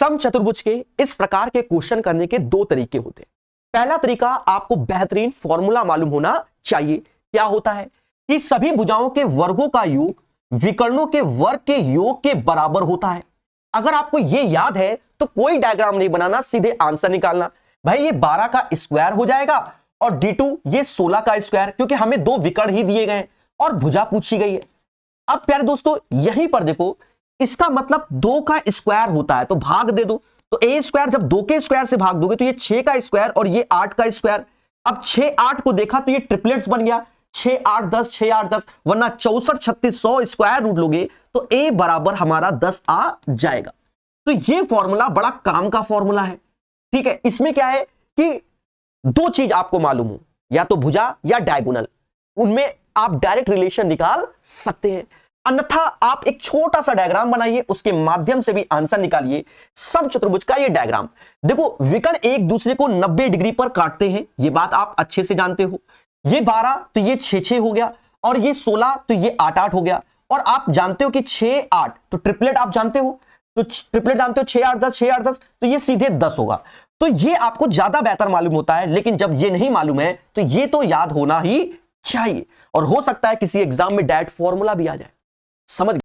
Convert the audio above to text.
सम चतुर्भुज के इस प्रकार के क्वेश्चन करने के दो तरीके होते हैं। पहला तरीका, आपको बेहतरीन फॉर्मूला मालूम होना चाहिए। क्या होता है कि सभी भुजाओं के वर्गों का योग विकर्णों के वर्ग के योग के बराबर होता है। अगर आपको यह याद है तो कोई डायग्राम नहीं बनाना, सीधे आंसर निकालना। भाई ये 12 का स्क्वायर हो जाएगा और D2 ये 16 का स्क्वायर, क्योंकि हमें दो विकर्ण ही दिए गए हैं और भुजा पूछी गई है। अब प्यारे दोस्तों यहीं पर देखो, इसका मतलब 2 का स्क्वायर होता है तो भाग दे दो। तो ए स्क्वायर जब 2 के स्क्वायर से भाग दोगे तो ये 6 का स्क्वायर और ये 8 का स्क्वायर। अब 6 8 को देखा तो ये ट्रिपलेट्स बन गया, 6 8 10 6 8 10, वरना 64 36 100 स्क्वायर रूट लोगे तो ए बराबर हमारा 10 आ जाएगा। तो ये फॉर्मूला बड़ा काम का फॉर्मूला है। ठीक है, इसमें क्या है कि दो चीज आपको मालूम हो, या तो भुजा या डायगोनल, उनमें आप डायरेक्ट रिलेशन निकाल सकते हैं। अन्यथा आप एक छोटा सा डायग्राम बनाइए, उसके माध्यम से भी आंसर निकालिए। सम चतुर्भुज का ये डायग्राम देखो, विकर्ण एक दूसरे को 90 डिग्री पर काटते हैं, ये बात आप अच्छे से जानते हो। ये 12 तो ये 6 6 हो गया, और ये 16 तो ये 8 8 हो गया। और आप जानते हो कि 6 8 तो ट्रिपलेट आप जानते हो, तो ट्रिपलेट जानते हो 6 8 10 6 8 10, तो ये सीधे 10 होगा। तो ये आपको ज्यादा बेहतर मालूम होता है, लेकिन जब ये नहीं मालूम है तो ये तो याद होना ही चाहिए। और हो सकता है किसी एग्जाम में डायरेक्ट फॉर्मूला भी आ जाए। समझ